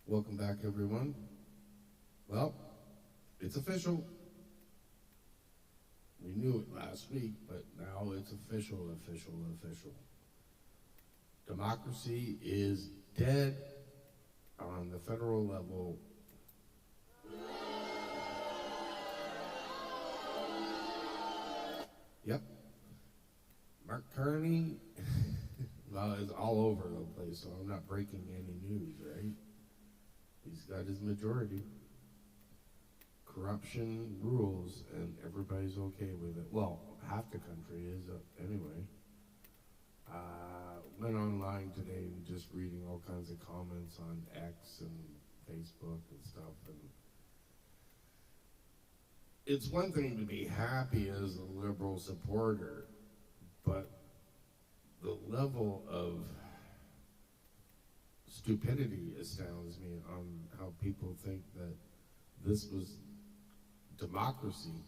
Welcome back, everyone. Well, it's official. We knew it last week, but now it's official. Democracy is dead on the federal level. Yep. Mark Carney, well, it's all over the place, so I'm not breaking any news, right? He's got his majority. Corruption rules, and everybody's okay with it. Well, half the country is, anyway. Went online today and just reading all kinds of comments on X and Facebook and stuff, and it's one thing to be happy as a Liberal supporter, but the level of stupidity astounds me on how people think that this was democracy,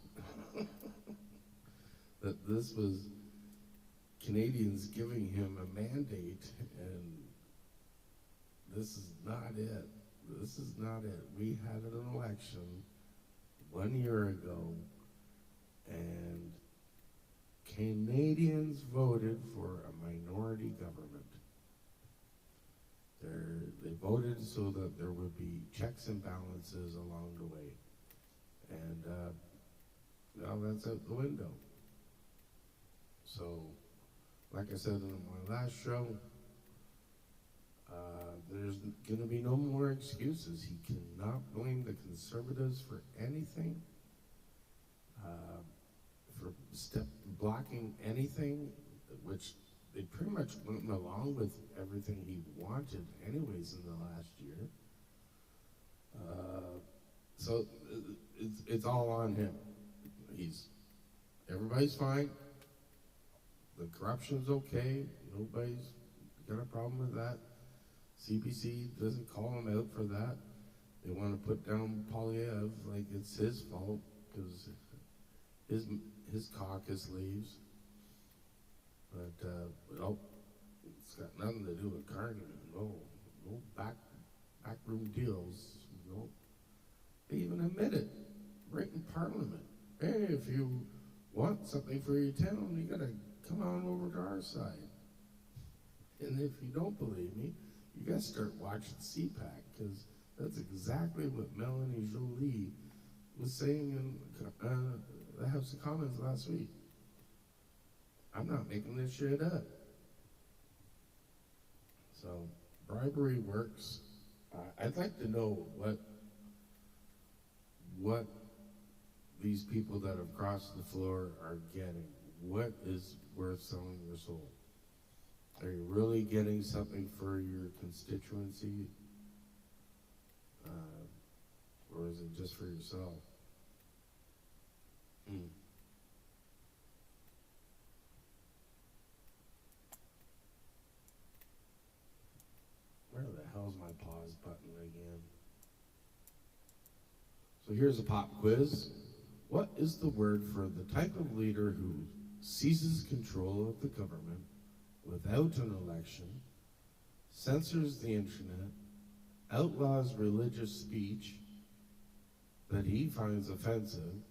that this was Canadians giving him a mandate, and this is not it. This is not it. We had an election 1 year ago, and Canadians voted for a minority government. They voted so that there would be checks and balances along the way. And now that's out the window. So, like I said in my last show, there's going to be no more excuses. He cannot blame the Conservatives for anything, for blocking anything, which they pretty much went along with everything he wanted anyways in the last year. So it's all on him. Everybody's fine. The corruption's okay. Nobody's got a problem with that. CBC doesn't call him out for that. They want to put down Polyev like it's his fault because his caucus leaves. But it's got nothing to do with Carney. No backroom deals. No. They even admit it right in Parliament. Hey, if you want something for your town, you gotta come on over to our side. And if you don't believe me, you gotta start watching CPAC, because that's exactly what Melanie Joly was saying in the House of Commons last week. I'm not making this shit up. So, bribery works. I'd like to know what these people that have crossed the floor are getting. What is worth selling your soul? Are you really getting something for your constituency? Or is it just for yourself? Where the hell's my pause button again? So here's a pop quiz. What is the word for the type of leader who seizes control of the government without an election, censors the internet, outlaws religious speech that he finds offensive,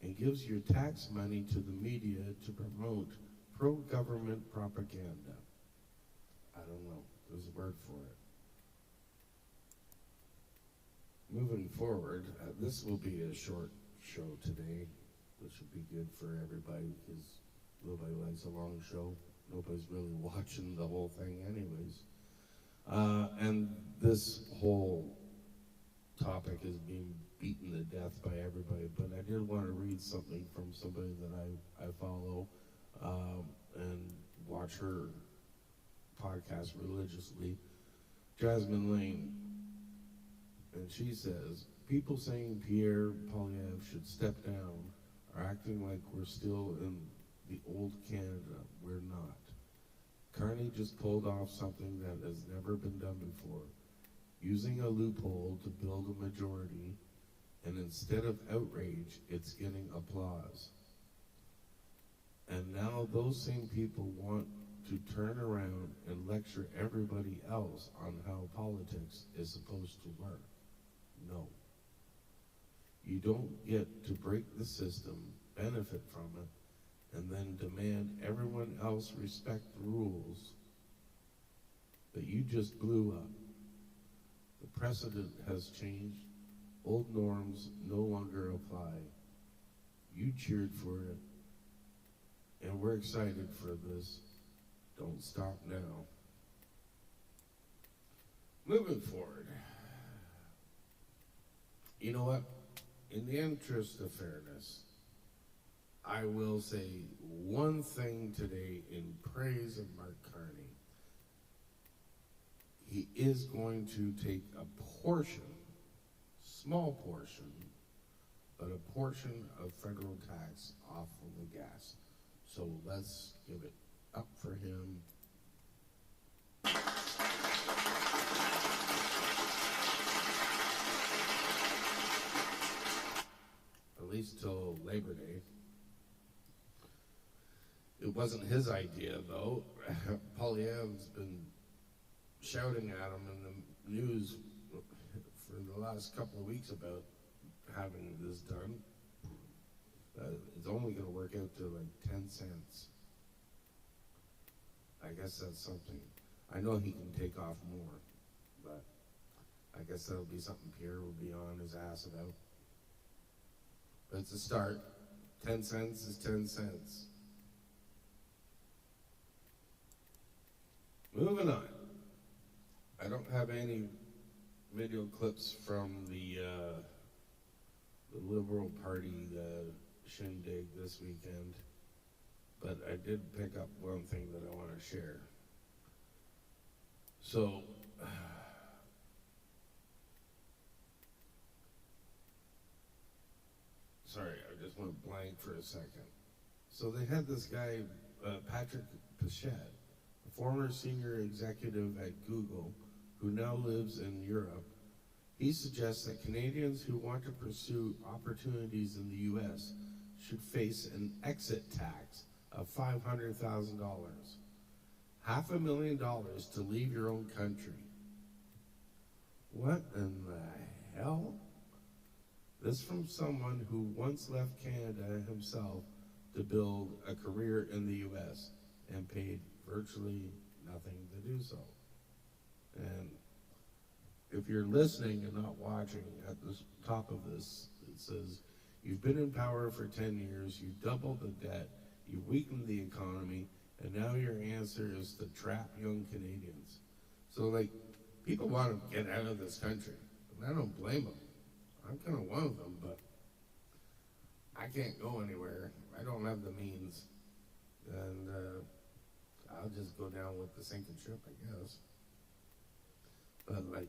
and gives your tax money to the media to promote pro-government propaganda? I don't know. There's a word for it. Moving forward, this will be a short show today, which will be good for everybody because nobody likes a long show. Nobody's really watching the whole thing anyways. And this whole topic is being beaten to death by everybody, but I did want to read something from somebody that I follow and watch her podcast religiously, Jasmine Lane. And she says, people saying Pierre Poilievre should step down are acting like we're still in the old Canada. We're not. Carney just pulled off something that has never been done before, using a loophole to build a majority, and instead of outrage, it's getting applause. And now those same people want to turn around and lecture everybody else on how politics is supposed to work. No. You don't get to break the system, benefit from it, and then demand everyone else respect the rules that you just blew up. The precedent has changed. Old norms no longer apply. You cheered for it, and we're excited for this. Don't stop now. Moving forward. You know what? In the interest of fairness, I will say one thing today in praise of Mark Carney. He is going to take a portion, small portion, but a portion of federal tax off of the gas. So let's give it up for him. At least till Labor Day. It wasn't his idea, though. Poilievre's been shouting at him in the news for the last couple of weeks about having this done. It's only going to work out to like 10 cents. I guess that's something. I know he can take off more, but I guess that'll be something Pierre will be on his ass about. But it's a start. 10 cents is 10 cents. Moving on. I don't have any video clips from the Liberal Party shindig this weekend, but I did pick up one thing that I want to share. So, sorry, I just went blank for a second. So they had this guy, Patrick Pichette, a former senior executive at Google, who now lives in Europe. He suggests that Canadians who want to pursue opportunities in the U.S. should face an exit tax of $500,000. $500,000 to leave your own country. What in the hell? This from someone who once left Canada himself to build a career in the U.S. and paid virtually nothing to do so. And if you're listening and not watching, at the top of this, it says, you've been in power for 10 years, you doubled the debt, you weakened the economy, and now your answer is to trap young Canadians. So, like, people want to get out of this country, and I don't blame them. I'm kind of one of them, but I can't go anywhere. I don't have the means, and I'll just go down with the sinking ship, I guess. But like,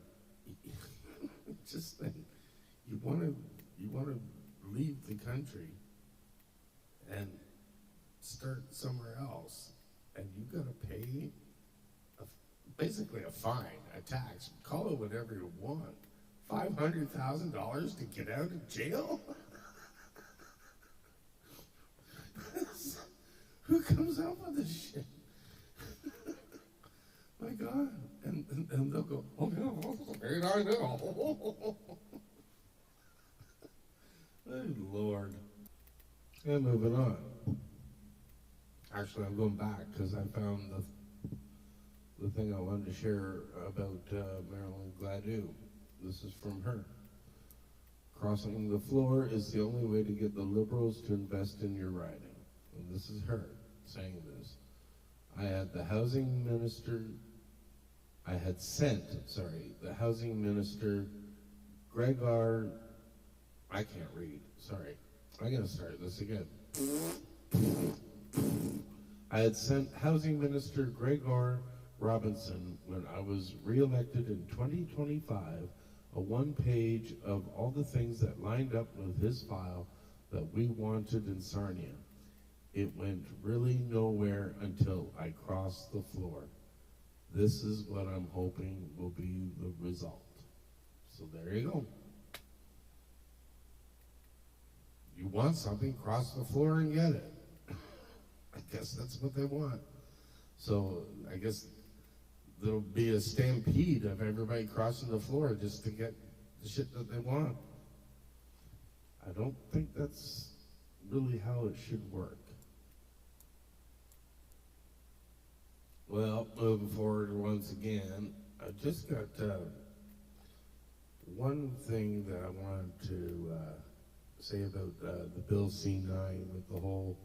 just think, you want to leave the country and start somewhere else, and you got to pay basically a fine, a tax. Call it whatever you want. $500,000 to get out of jail? Who comes up with this shit? My God. And they'll go, oh, yeah, I know. Good Lord. And moving on. Actually, I'm going back because I found the thing I wanted to share about Marilyn Gladue. This is from her. Crossing the floor is the only way to get the Liberals to invest in your riding. And this is her saying this. I had the housing minister, the housing minister, Gregor, I can't read, sorry. I'm gonna start this again. I had sent Housing Minister Gregor Robinson, when I was re-elected in 2025, a one-page of all the things that lined up with his file that we wanted in Sarnia. It went really nowhere until I crossed the floor. This is what I'm hoping will be the result. So there you go. You want something, cross the floor and get it. I guess that's what they want. So I guess there'll be a stampede of everybody crossing the floor just to get the shit that they want. I don't think that's really how it should work. Well, moving forward once again, I just got one thing that I wanted to say about the Bill C-9 with the whole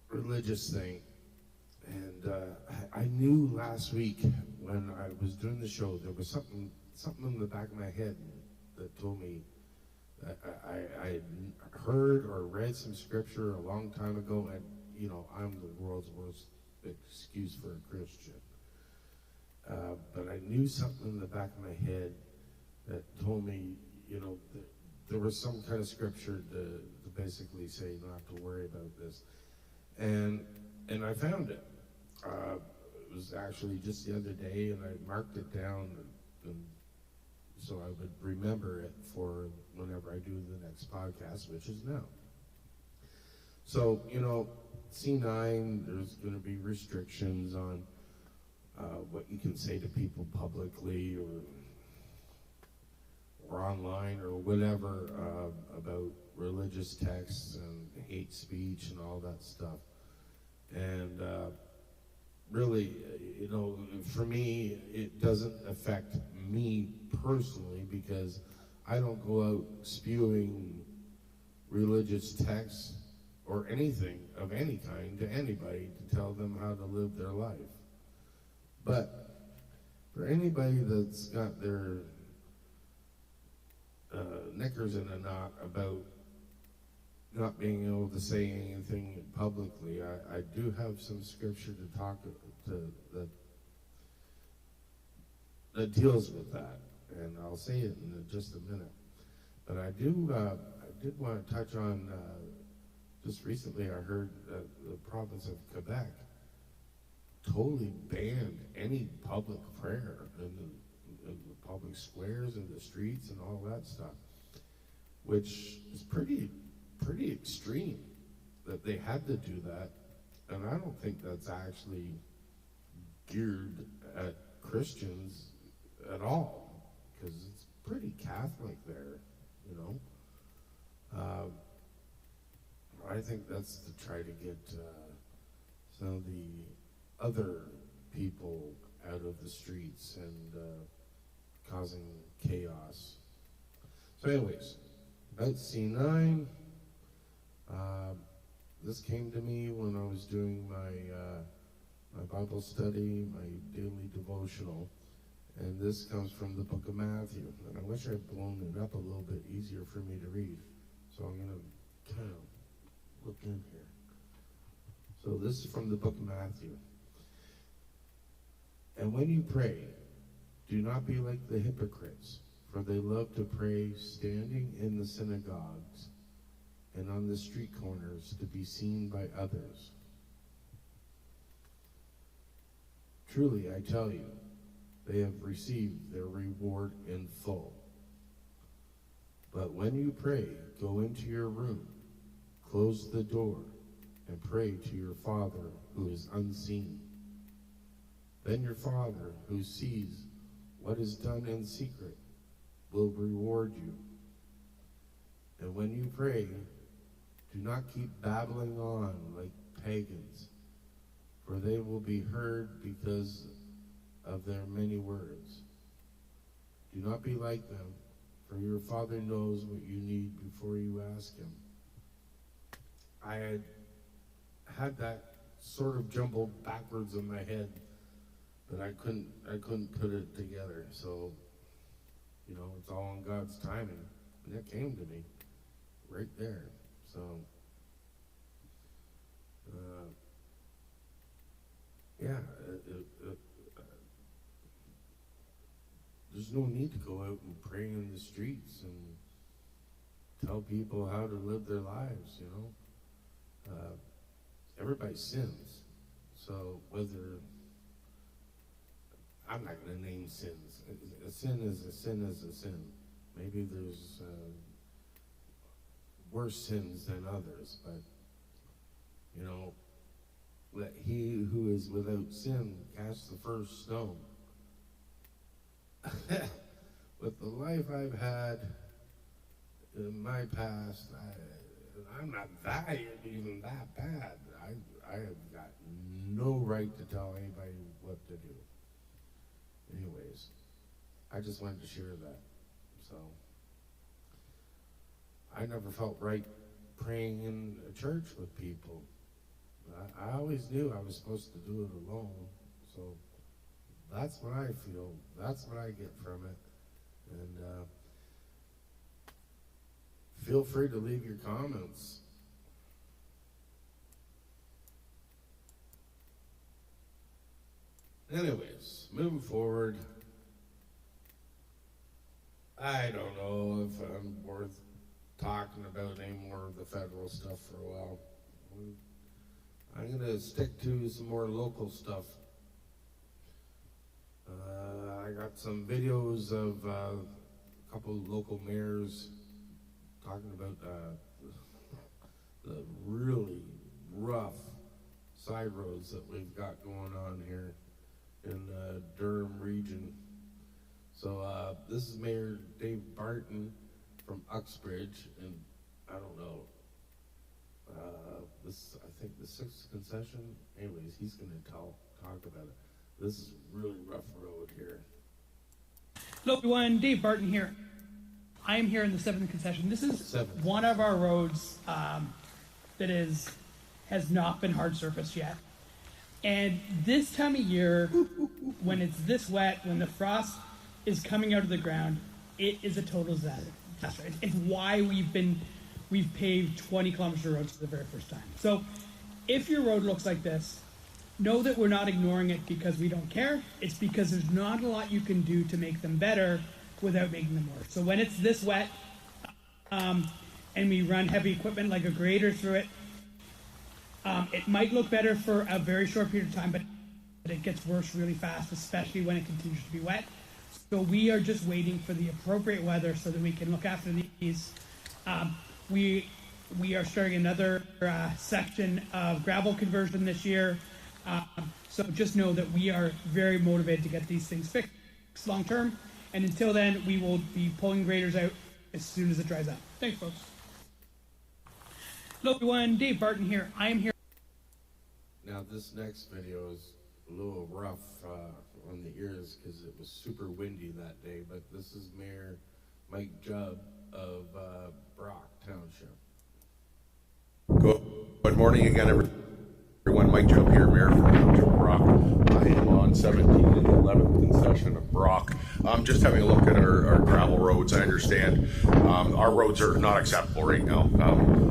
religious thing. And I knew last week when I was doing the show, there was something in the back of my head that told me that I had heard or read some scripture a long time ago, and you know, I'm the world's worst excuse for a Christian. But I knew something in the back of my head that told me, you know, there was some kind of scripture to basically say not to worry about this. And I found it. It was actually just the other day, and I marked it down, and so I would remember it for whenever I do the next podcast, which is now. So, you know, C9, there's going to be restrictions on what you can say to people publicly or online or whatever about religious texts and hate speech and all that stuff. And really, you know, for me, it doesn't affect me personally because I don't go out spewing religious texts or anything of any kind to anybody to tell them how to live their life. But for anybody that's got their knickers in a knot about not being able to say anything publicly, I do have some scripture to talk to that deals with that, and I'll say it in just a minute. But I did want to touch on, just recently I heard that the province of Quebec totally banned any public prayer in the public squares and the streets and all that stuff, which is pretty extreme that they had to do that. And I don't think that's actually geared at Christians at all, because it's pretty Catholic there, you know. I think that's to try to get some of the other people out of the streets and causing chaos. So anyways, about C9, this came to me when I was doing my Bible study, my daily devotional, and this comes from the book of Matthew. And I wish I'd blown it up a little bit easier for me to read. So I'm going to kind of look in here. So this is from the book of Matthew. And when you pray, do not be like the hypocrites, for they love to pray standing in the synagogues and on the street corners to be seen by others. Truly, I tell you, they have received their reward in full. But when you pray, go into your room, close the door, and pray to your Father who is unseen. Then your Father who sees what is done in secret will reward you. And when you pray, do not keep babbling on like pagans, for they will be heard because of their many words. Do not be like them, for your Father knows what you need before you ask him. I had that sort of jumbled backwards in my head, but I couldn't put it together. So, you know, it's all in God's timing, and it came to me right there. So, yeah, there's no need to go out and pray in the streets and tell people how to live their lives, you know. Everybody sins. So whether, I'm not going to name sins. A sin is a sin is a sin. Maybe there's worse sins than others, but, you know, let he who is without sin cast the first stone. With the life I've had in my past, I'm not that even that bad. I have got no right to tell anybody what to do. Anyways, I just wanted to share that. So, I never felt right praying in a church with people. I always knew I was supposed to do it alone. So, that's what I feel. That's what I get from it. And feel free to leave your comments. Anyways, moving forward, I don't know if I'm worth talking about any more of the federal stuff for a while. I'm going to stick to some more local stuff. I got some videos of a couple local mayors talking about the really rough side roads that we've got going on here in the Durham region. So this is Mayor Dave Barton from UXBRIDGE, and I don't know, this, I think the 6th concession, anyways, he's going to talk about it. This is a really rough road here. Hello everyone, Dave Barton here. I am here in the 7th concession. This is one of our roads that has not been hard surfaced yet. And this time of year, when it's this wet, when the frost is coming out of the ground, it is a total disaster. It's why we've paved 20 kilometers of roads for the very first time. So if your road looks like this, know that we're not ignoring it because we don't care. It's because there's not a lot you can do to make them better without making them worse. So when it's this wet, and we run heavy equipment like a grader through it, it might look better for a very short period of time, but it gets worse really fast, especially when it continues to be wet. So we are just waiting for the appropriate weather so that we can look after these. We are starting another section of gravel conversion this year. So just know that we are very motivated to get these things fixed long term. And until then, we will be pulling graders out as soon as it dries up. Thanks, folks. Hello, everyone. Dave Barton here. I am here. Now, this next video is a little rough on the ears because it was super windy that day, but this is Mayor Mike Jubb of Brock Township. Good morning again, everyone. Mike Jubb here, Mayor from Township Brock. I am on 17th and 11th concession of Brock. Just having a look at our gravel roads. I understand our roads are not acceptable right now.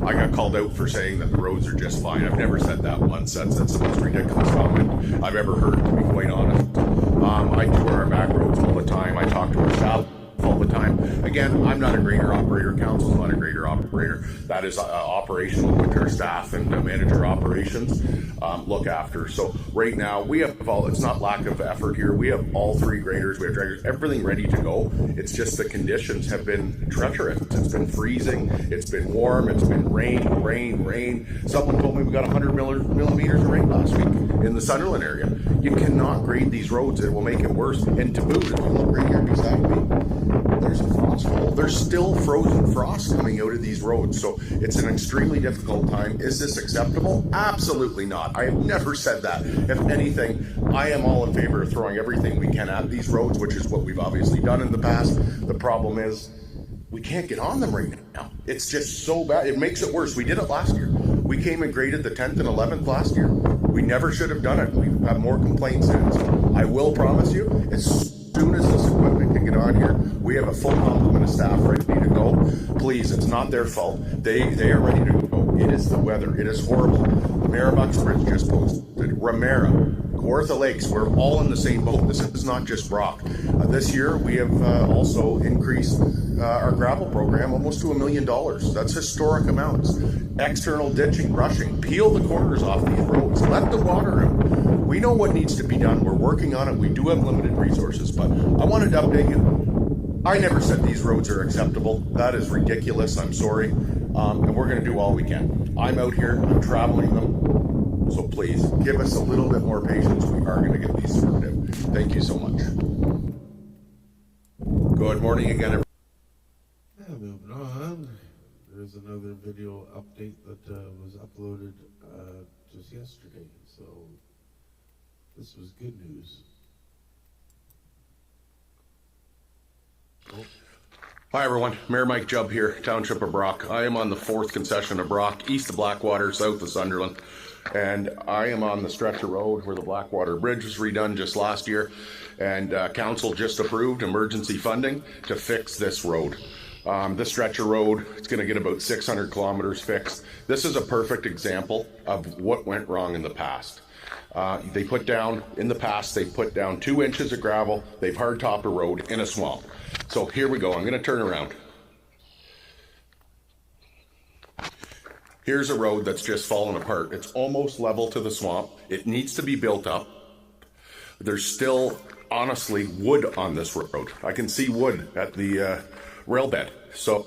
I got called out for saying that the roads are just fine. I've never said that once. That's the most ridiculous comment I've ever heard, to be quite honest. I tour our back roads all the time. I talk to our staff all the time. Again, I'm not a grader operator. Council's not a grader operator. That is operational, which our staff and manager operations look after. So right now we have all, it's not lack of effort here. We have all 3 graders, we have draggers, everything ready to go. It's just the conditions have been treacherous. It's been freezing. It's been warm. It's been rain. Someone told me we got 100 millimeters of rain last week in the Sunderland area. You cannot grade these roads. It will make it worse. And to boot, if you look right here beside me, there's a frost hole. There's still frozen frost coming out of these roads. So it's an extremely difficult time. Is this acceptable? Absolutely not. I have never said that. If anything, I am all in favor of throwing everything we can at these roads, which is what we've obviously done in the past. The problem is we can't get on them right now. It's just so bad. It makes it worse. We did it last year. We came and graded the 10th and 11th last year. We never should have done it. We've had more complaints since. I will promise you, as soon as this equipment can get on here, we have a full complement of staff ready to go. Please, it's not their fault. They are ready to go. It is the weather. It is horrible. The Mayor of UXBRIDGE just posted. Ramera, Kawartha Lakes, we're all in the same boat. This is not just Brock. This year, we have also increased our gravel program almost to $1 million. That's historic amounts. External ditching, brushing, peel the corners off these roads. Let the water out. We know what needs to be done. We're working on it. We do have limited resources, but I wanted to update you. I never said these roads are acceptable. That is ridiculous. I'm sorry. And we're going to do all we can. I'm out here. I'm traveling them. So please, give us a little bit more patience. We are gonna get these sorted out. Thank you so much. Good morning again, everyone. Yeah, moving on. There's another video update that was uploaded just yesterday. So this was good news. Oh. Hi everyone, Mayor Mike Jubb here, Township of Brock. I am on the 4th concession of Brock, east of Blackwater, south of Sunderland. And I am on the stretch of road where the Blackwater Bridge was redone just last year. And council just approved emergency funding to fix this road. This stretch of road, it's going to get about 600 kilometers fixed. This is a perfect example of what went wrong in the past. They put down 2 inches of gravel. They've hardtopped a road in a swamp. So here we go. I'm going to turn around. Here's a road that's just fallen apart. It's almost level to the swamp. It needs to be built up. There's still, honestly, wood on this road. I can see wood at the rail bed. So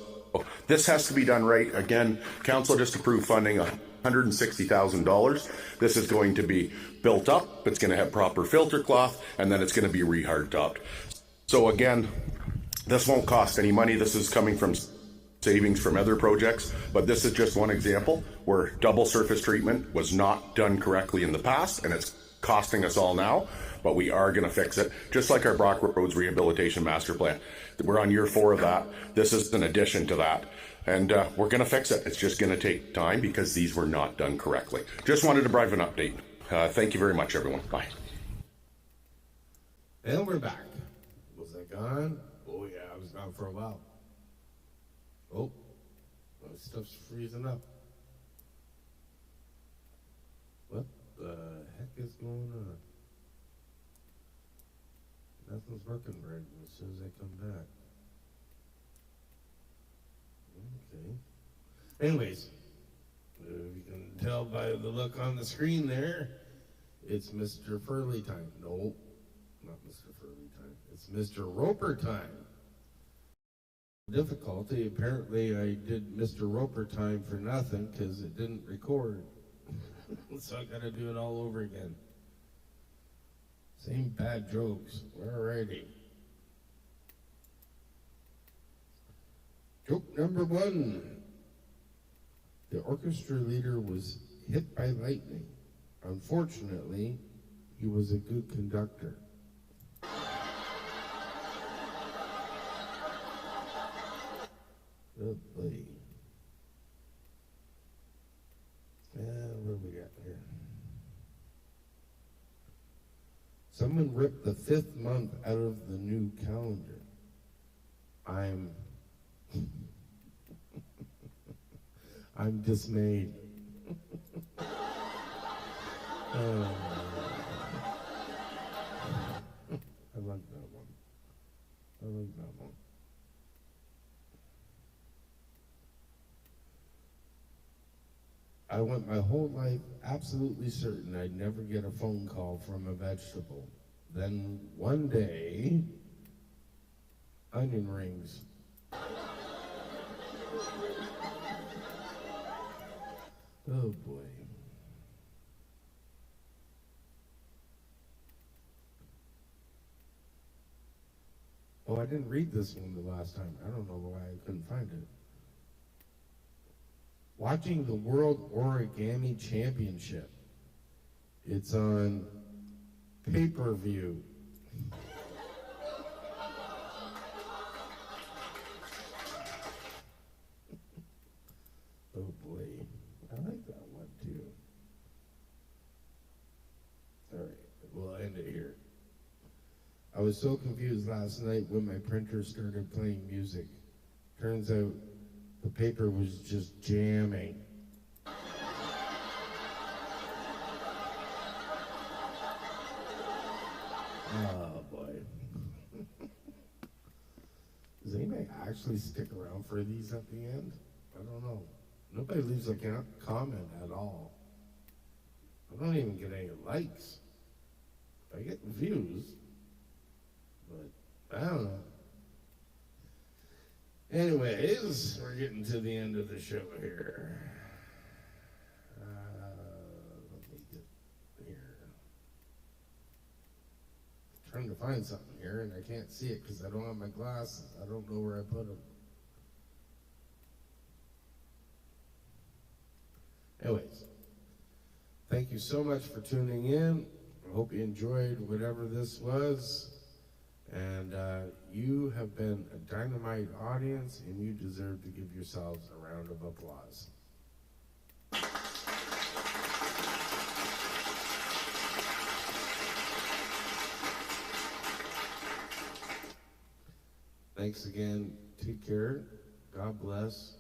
this has to be done right. Again, council just approved funding $160,000. This is going to be built up. It's going to have proper filter cloth, and then it's going to be re-hardtopped. So again, this won't cost any money. This is coming from savings from other projects, but this is just one example where double surface treatment was not done correctly in the past, and it's costing us all now, but we are going to fix it, just like our Brock Roads Rehabilitation Master Plan. We're on year 4 of that. This is an addition to that, and we're going to fix it. It's just going to take time because these were not done correctly. Just wanted to provide an update. Thank you very much, everyone. Bye. And we're back. Was I gone? Oh yeah, I was gone for a while. Oh, my stuff's freezing up. What the heck is going on? Nothing's working right as soon as I come back. Okay. Anyways, you can tell by the look on the screen there, it's Mr. Furley time. No, not Mr. Furley time. It's Mr. Roper time. Difficulty. Apparently I did Mr. Roper time for nothing because it didn't record. So I gotta do it all over again. Same bad jokes. Alrighty. Joke number 1. The orchestra leader was hit by lightning. Unfortunately, he was a good conductor. Oh boy. What do we got here? Someone ripped the 5th month out of the new calendar. I'm dismayed. I like that one. I went my whole life absolutely certain I'd never get a phone call from a vegetable. Then one day, onion rings. Oh boy. Oh, I didn't read this one the last time. I don't know why I couldn't find it. Watching the World Origami Championship. It's on pay-per-view. Oh boy, I like that one too. All right, we'll end it here. I was so confused last night when my printer started playing music. Turns out the paper was just jamming. Oh boy. Does anybody actually stick around for these at the end? I don't know. Nobody leaves a comment at all. I don't even get any likes. I get views, but I don't know. Anyways, we're getting to the end of the show here. Let me get trying to find something here, and I can't see it because I don't have my glasses. I don't know where I put them. Anyways, thank you so much for tuning in. I hope you enjoyed whatever this was. And you have been a dynamite audience, and you deserve to give yourselves a round of applause. Thanks again. Take care. God bless.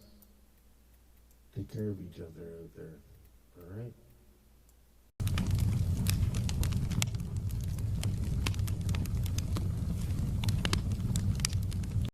Take care of each other out there. All right?